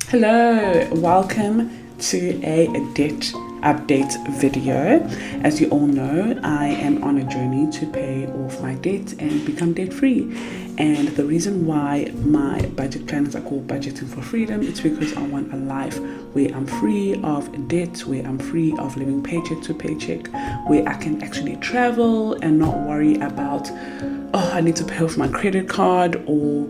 Hello, welcome to a debt update video. As you all know, I am on a journey to pay off my debt and become debt free. And the reason why my budget plans are called Budgeting for Freedom, it's because I want a life where I'm free of debt, where I'm free of living paycheck to paycheck, where I can actually travel and not worry about, oh, I need to pay off my credit card, or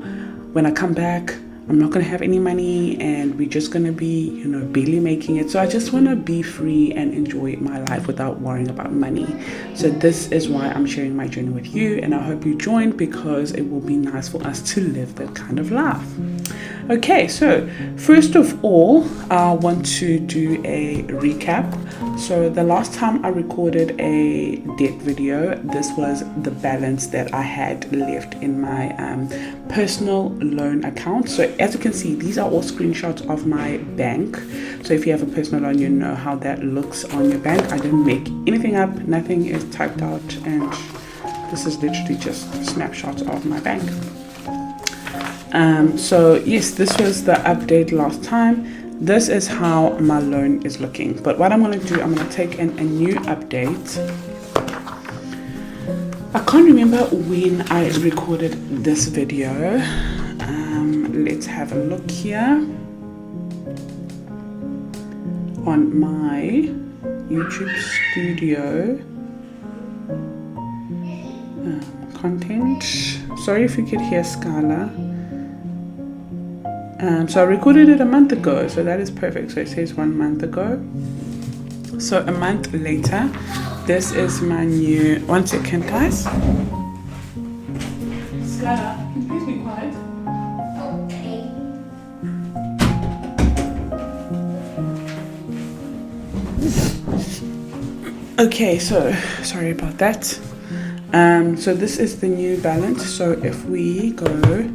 when I come back I'm not going to have any money and we're just going to be, barely making it. So I just want to be free and enjoy my life without worrying about money. So this is why I'm sharing my journey with you, and I hope you join because it will be nice for us to live that kind of life. Okay, so first of all, I want to do a recap. So the last time I recorded a debt video, this was the balance that I had left in my personal loan account. So as you can see, these are all screenshots of my bank. So if you have a personal loan, you know how that looks on your bank. I didn't make anything up, nothing is typed out, and this is literally just snapshots of my bank. So yes, this was the update last time. This is how my loan is looking. But what I'm going to do, I'm going to take in a new update. I can't remember when I recorded this video. Let's have a look here on my YouTube studio content. Sorry if you could hear Scala. So I recorded it a month ago, so that is perfect. So it says 1 month ago. So a month later, this is my new, 1 second guys. Scala, can you please be quiet? Okay, so sorry about that. So this is the new balance. So if we go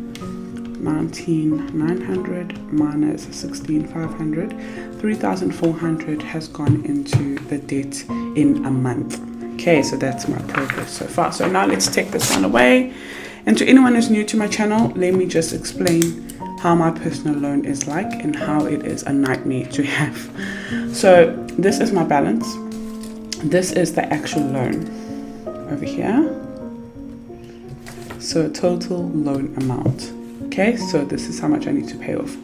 19,900 minus 16,500, 3,400 has gone into the debt in a month. Okay, so that's my progress so far. So now let's take this one away. And to anyone who's new to my channel, let me just explain how my personal loan is like and how it is a nightmare to have. So this is my balance. This is the actual loan over here. So total loan amount. Okay, so this is how much I need to pay off.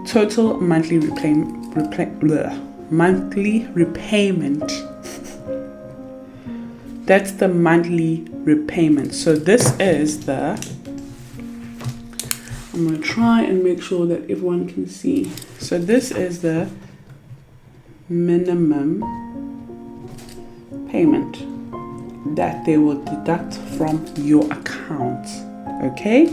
Total monthly monthly repayment. That's the monthly repayment. So this is the, I'm going to try and make sure that everyone can see. So this is the minimum payment that they will deduct from your account. Okay,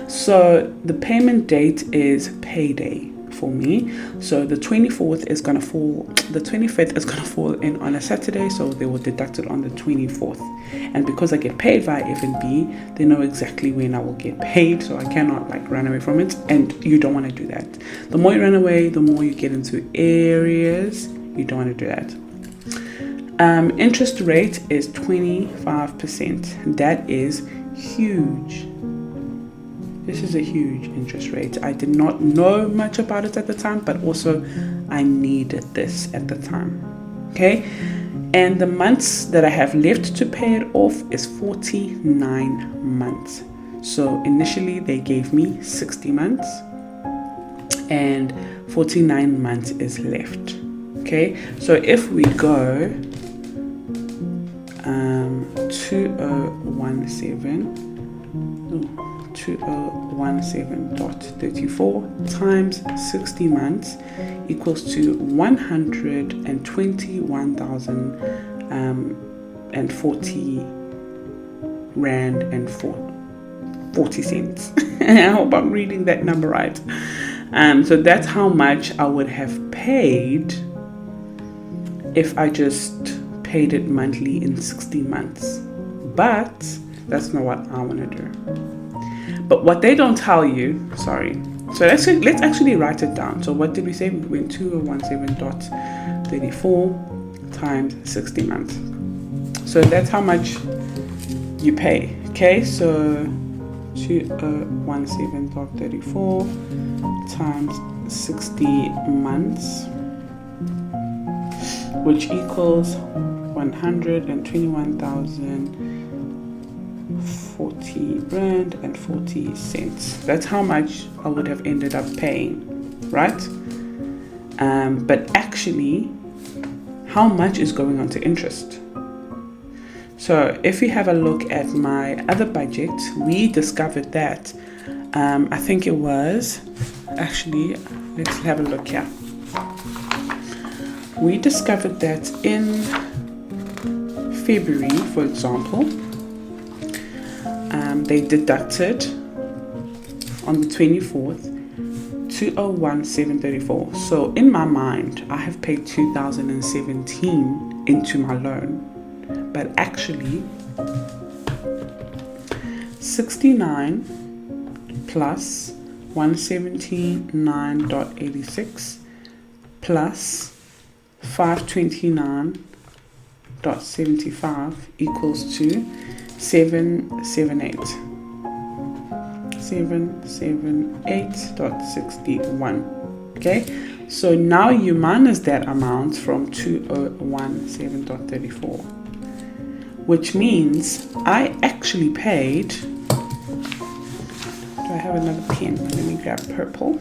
so the payment date is payday for me. So the 24th is gonna fall, the 25th is gonna fall in on a Saturday, so they will deduct it on the 24th. And because I get paid via F&B, they know exactly when I will get paid, so I cannot run away from it, and you don't want to do that. The more you run away, the more you get into areas you don't want to do that. Interest rate is 25%. That is huge. This is a huge interest rate. I did not know much about it at the time, but also I needed this at the time. Okay, and the months that I have left to pay it off is 49 months. So initially they gave me 60 months and 49 months is left. Okay, so if we go 2017.34 times 60 months equals to 121,040 rand and 40 cents. I hope I'm reading that number right. So that's how much I would have paid if I just paid it monthly in 60 months. But that's not what I want to do. But what they don't tell you, sorry. So let's actually write it down. So what did we say? We went 2017.34 times 60 months. So that's how much you pay. Okay, so 2017.34 times 60 months, which equals 121,040 rand and 40 cents. That's how much I would have ended up paying, right? But actually, how much is going on to interest? So if you have a look at my other budget, we discovered that I think it was actually, let's have a look here. We discovered that in February, for example, they deducted on the 24th 201,734. So in my mind, I have paid 2017 into my loan, but actually 69 plus 179.86 plus 529.75 equals to 778.61. Okay, so now you minus that amount from 2017.34, which means I actually paid, do I have another pen? Let me grab purple.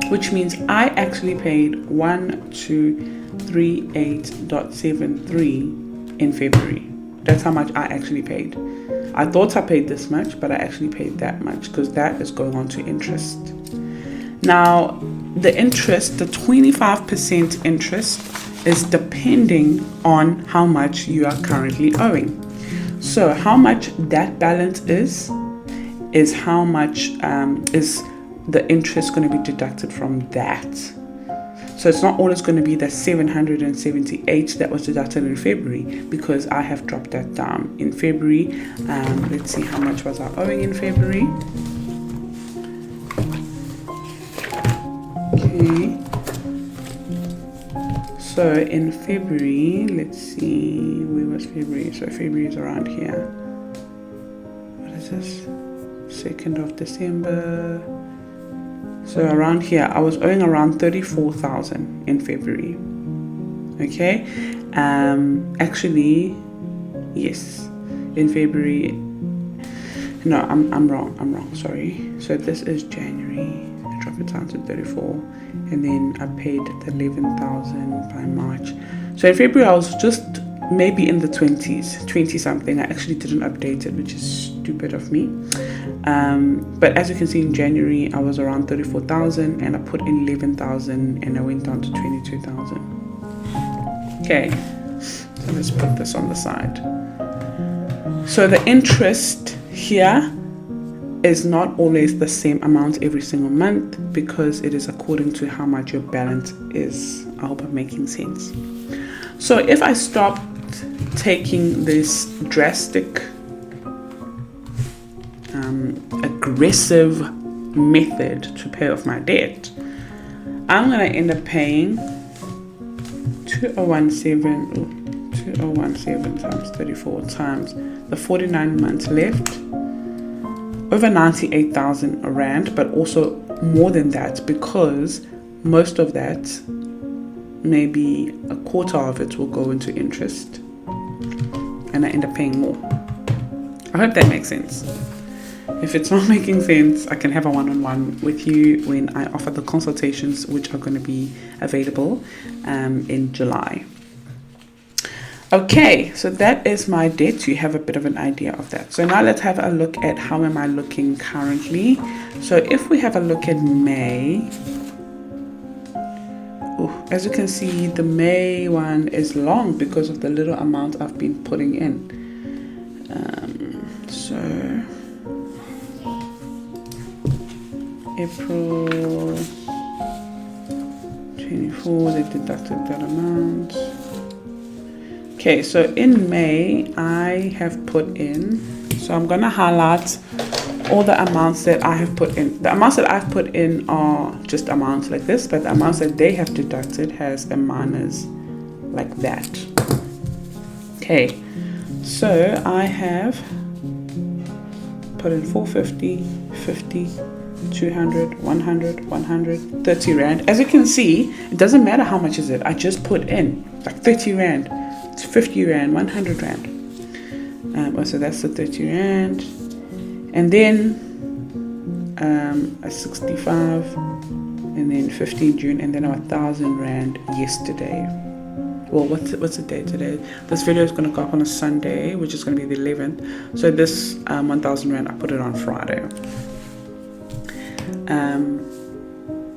Which means I actually paid 1238.73 in February. That's how much I actually paid. I thought I paid this much, but I actually paid that much because that is going on to interest. Now, the interest, the 25% interest is depending on how much you are currently owing. So how much that balance is how much is the interest going to be deducted from that. So it's not always going to be the 778 that was deducted in February, because I have dropped that down. In February, let's see, how much was I owing in February? Okay. So in February, let's see, where was February? So February is around here. What is this? 2nd of December. So around here, I was owing around 34,000 in February. Okay, actually, yes, in February. No, I'm wrong. Sorry. So this is January. I dropped it down to 34, and then I paid the 11,000 by March. So in February, I was just maybe in the 20 something. I actually didn't update it, which is stupid of me. But as you can see, in January I was around 34,000, and I put in 11,000, and I went down to 22,000. Okay, so let's put this on the side. So the interest here is not always the same amount every single month, because it is according to how much your balance is. I hope I'm making sense. So if I stopped taking this drastic aggressive method to pay off my debt, I'm gonna end up paying 2017 times 34 times the 49 months left, over 98,000 rand, but also more than that, because most of that, maybe a quarter of it, will go into interest, and I end up paying more. I hope that makes sense. If it's not making sense, I can have a one-on-one with you when I offer the consultations, which are going to be available in July. Okay, so that is my debt. You have a bit of an idea of that. So now let's have a look at how am I looking currently. So if we have a look at May, as you can see, the May one is long because of the little amount I've been putting in. So April 24, they deducted that amount. Okay, so in May, I have put in, so I'm gonna highlight all the amounts that I have put in. The amounts that I've put in are just amounts like this, but the amounts that they have deducted has a minus like that. Okay, so I have put in 450, 50, 200, 100, 100, 30 rand. As you can see, it doesn't matter how much is it. I just put in like 30 rand, it's 50 rand, 100 rand. So that's the 30 rand. And then a 65, and then 15 June, and then 1,000 rand yesterday. Well, what's the date today? This video is going to go up on a Sunday, which is going to be the 11th. So this 1,000 rand, I put it on Friday.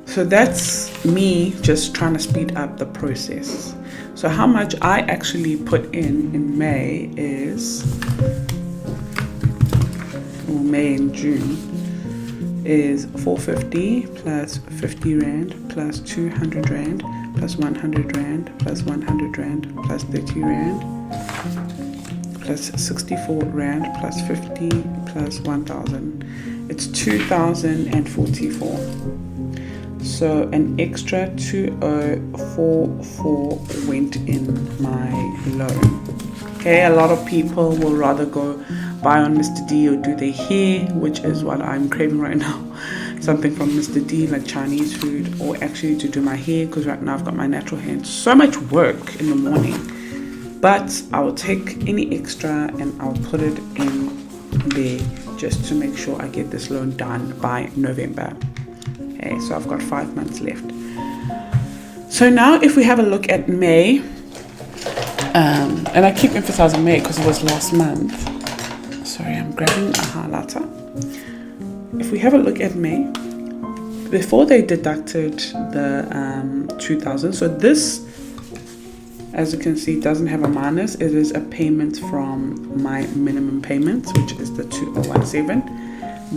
So that's me just trying to speed up the process. So how much I actually put in May is, or May and June, is 450 plus 50 rand plus 200 rand plus 100 rand plus 100 rand plus 30 rand plus 64 rand plus 50 plus 1,000. It's 2,044. So an extra 2,044 went in my loan. Okay, a lot of people will rather go buy on Mr. D or do their hair, which is what I'm craving right now. Something from Mr. D, like Chinese food, or actually to do my hair, because right now I've got my natural hair. It's so much work in the morning. But I will take any extra and I'll put it in there just to make sure I get this loan done by November. Okay, so I've got 5 months left. So now if we have a look at May, and I keep emphasizing May because it was last month. Sorry, I'm grabbing a highlighter. If we have a look at May, before they deducted the 2,000, so this, as you can see, doesn't have a minus. It is a payment from my minimum payments, which is the 2,017.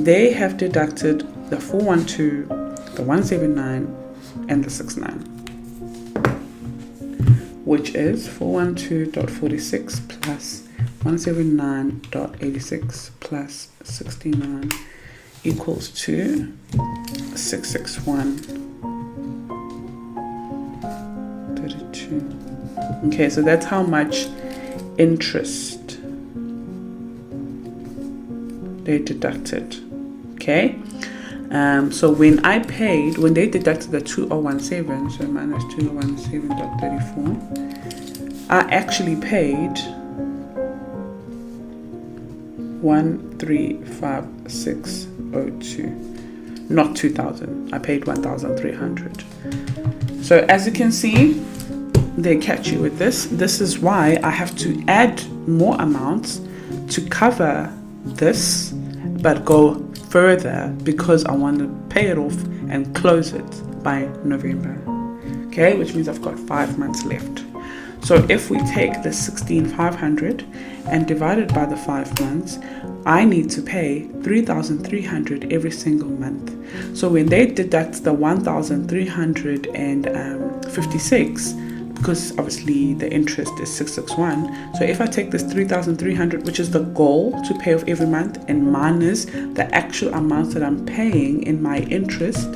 They have deducted the 412, the 179, and the 69, which is 412.46 plus 179.86 plus 69 equals to 661.32. Okay, so that's how much interest they deducted. Okay, so when they deducted the 2017, so minus 2017.34, I actually paid 135,602, not 2,000. I paid 1,300. So as you can see, they catch you with this. This is why I have to add more amounts to cover this, but go further because I want to pay it off and close it by November. Okay, which means I've got 5 months left. So if we take the 16,500 and divide it by the 5 months, I need to pay 3,300 every single month. So when they deduct the 1,356, because obviously the interest is 661, so if I take this 3,300, which is the goal to pay off every month, and minus the actual amount that I'm paying in my interest,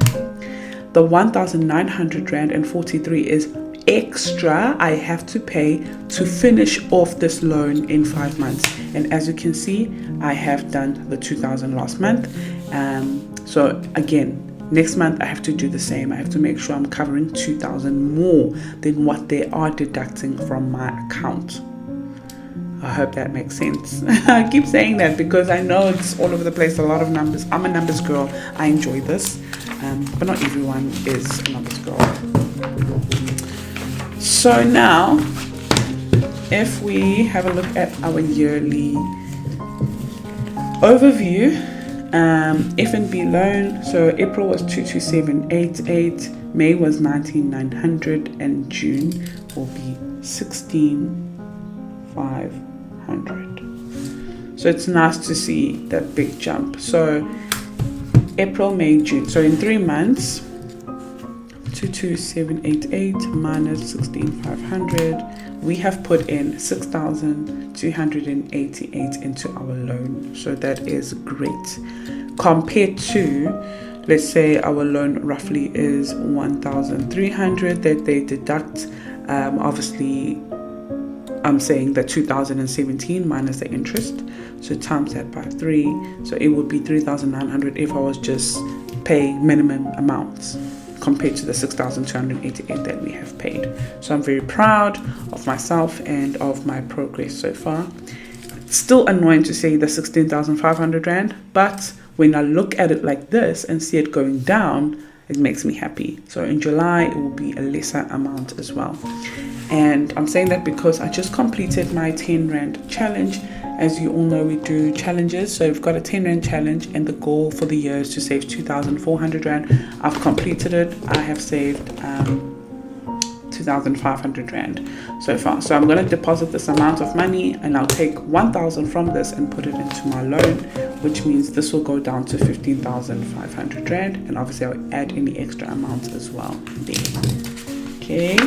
the 1,900 rand and 43 is extra I have to pay to finish off this loan in 5 months. And as you can see, I have done the 2,000 last month. So again, next month I have to do the same. I have to make sure I'm covering 2,000 more than what they are deducting from my account. I hope that makes sense. I keep saying that because I know it's all over the place, a lot of numbers. I'm a numbers girl. I enjoy this, but not everyone is a numbers girl. So now, if we have a look at our yearly overview, F&B loan, so April was 22788, May was 19,900, and June will be 16,500. So it's nice to see that big jump. So April, May, June. So in 3 months, 22788 minus 16,500, we have put in 6,288 into our loan. So that is great. Compared to, let's say our loan roughly is 1,300 that they deduct. Obviously, I'm saying the 2017 minus the interest. So times that by 3. So it would be 3,900 if I was just pay minimum amounts compared to the 6,288 that we have paid. So I'm very proud of myself and of my progress so far. It's still annoying to say the 16,500 Rand, but when I look at it like this and see it going down, it makes me happy. So in July, it will be a lesser amount as well. And I'm saying that because I just completed my 10 Rand challenge. As you all know, we do challenges. So we've got a 10 Rand challenge, and the goal for the year is to save 2,400 Rand. I've completed it. I have saved 2,500 Rand so far. So I'm going to deposit this amount of money, and I'll take 1,000 from this and put it into my loan, which means this will go down to 15,500 Rand. And obviously I'll add any extra amounts as well there. Okay,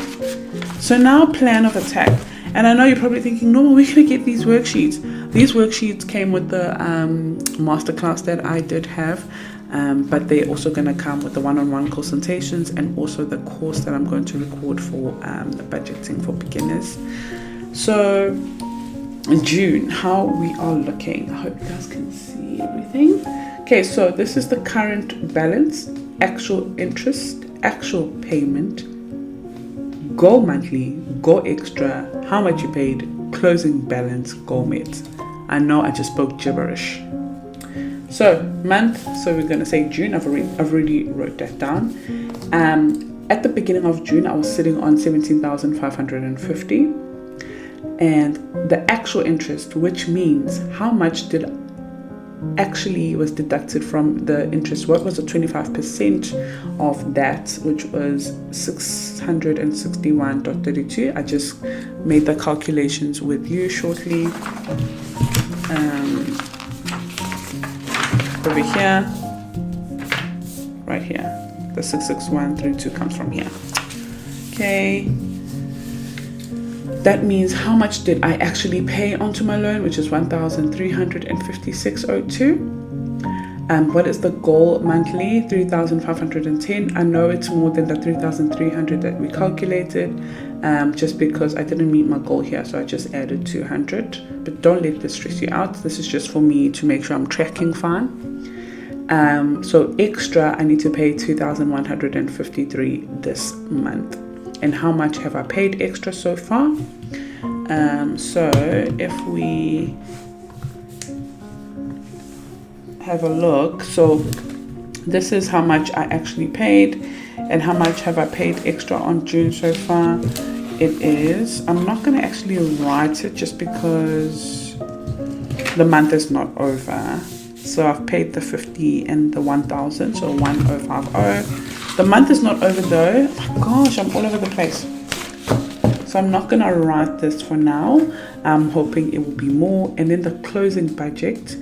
so now plan of attack. And I know you're probably thinking, no, we're going to get these worksheets. These worksheets came with the masterclass that I did have, but they're also going to come with the one-on-one consultations and also the course that I'm going to record for the budgeting for beginners. So June, how we are looking. I hope you guys can see everything. Okay, so this is the current balance, actual interest, actual payment, goal monthly, goal extra, how much you paid, closing balance, goal met. I know I just spoke gibberish. So month, so we're going to say June. I've already wrote that down. At the beginning of June, I was sitting on 17,550, and the actual interest, which means how much did actually was deducted from the interest. What was the 25% of that, which was 661.32. I just made the calculations with you shortly. Over here, right here, the 66132 comes from here. Okay, that means how much did I actually pay onto my loan, which is 1,356.02. What is the goal monthly? 3,510. I know it's more than the 3,300 that we calculated, just because I didn't meet my goal here, so I just added 200. But don't let this stress you out. This is just for me to make sure I'm tracking fine. So extra, I need to pay 2,153 this month. And how much have I paid extra so far? So if we have a look, so this is how much I actually paid, and how much have I paid extra on June so far. It is, I'm not going to actually write it just because the month is not over. So I've paid the 50 and the 1,000, so 1,050. The month is not over though. Oh my gosh, I'm all over the place. So I'm not going to write this for now. I'm hoping it will be more. And then the closing budget,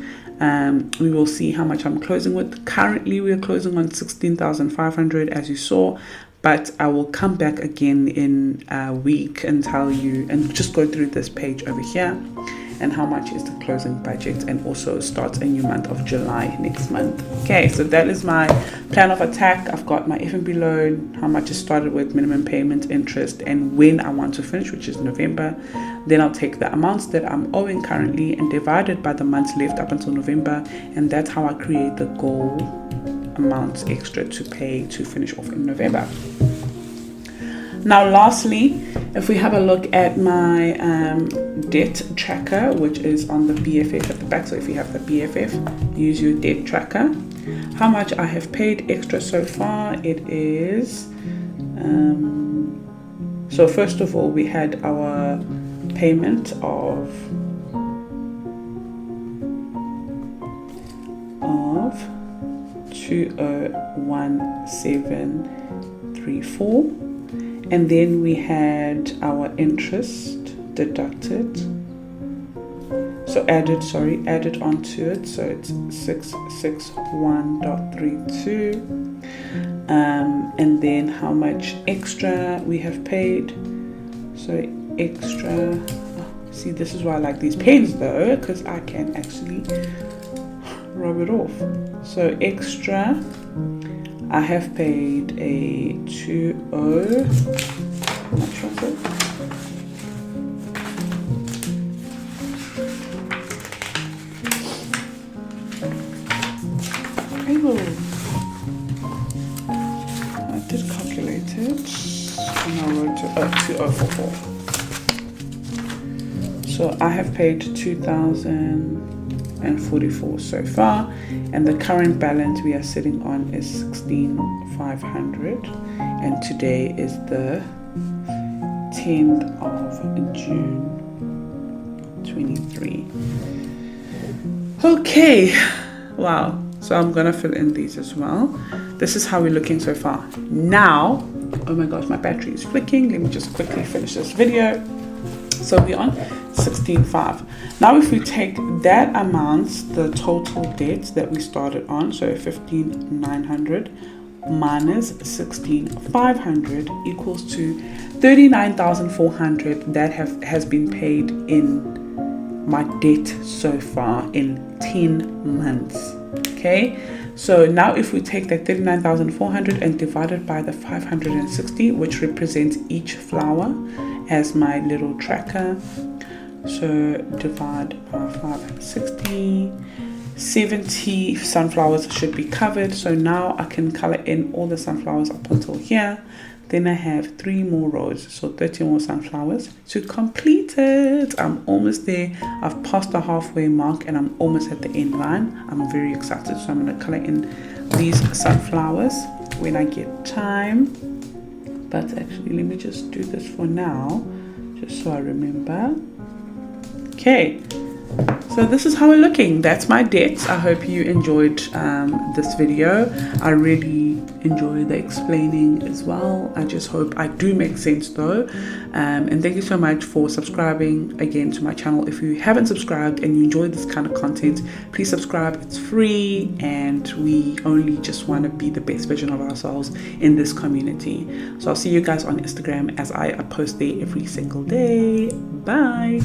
we will see how much I'm closing with. Currently, we are closing on 16,500, as you saw. But I will come back again in a week and tell you, and just go through this page over here, and how much is the closing budget, and also start a new month of July next month. Okay, so that is my plan of attack. I've got my F&B loan, how much it started with, minimum payment, interest, and when I want to finish, which is November. Then I'll take the amounts that I'm owing currently and divide it by the months left up until November, and that's how I create the goal amounts extra to pay to finish off in November. Now lastly, if we have a look at my debt tracker, which is on the BFF at the back, so if you have the BFF, use your debt tracker. How much I have paid extra so far, it is, so first of all, we had our payment of 201,734, and then we had our interest deducted, so added onto it, so it's 661.32, and then how much extra we have paid. So extra, see, this is why I like these pens though, because I can actually rub it off. So extra, I have paid a 20, how much was it? on our road to 2044. So I have paid 2,044 so far, and the current balance we are sitting on is 16,500, and today is the 10th of June 23. Okay, wow. So I'm gonna fill in these as well. This is how we're looking so far. Now, oh my gosh, my battery is flicking. Let me just quickly finish this video. So we're on 16.5. Now if we take that amount, the total debt that we started on, so 15,900 minus 16,500 equals to 39,400 that has been paid in my debt so far in 10 months. Okay, so now if we take that 39,400 and divide it by the 560, which represents each flower as my little tracker, so divide by 560, 70 sunflowers should be covered. So now I can color in all the sunflowers up until here. Then I have 3 more rows, so 30 more sunflowers to complete it. I'm almost there. I've passed the halfway mark and I'm almost at the end line. I'm very excited, so I'm going to color in these sunflowers when I get time. But actually, let me just do this for now, just so I remember. Okay, so this is how we're looking. That's my debts. I hope you enjoyed this video. I really enjoy the explaining as well. I just hope I do make sense though. And thank you so much for subscribing again to my channel. If you haven't subscribed and you enjoy this kind of content, please subscribe. It's free, and we only just want to be the best version of ourselves in this community. So I'll see you guys on Instagram, as I post there every single day. Bye.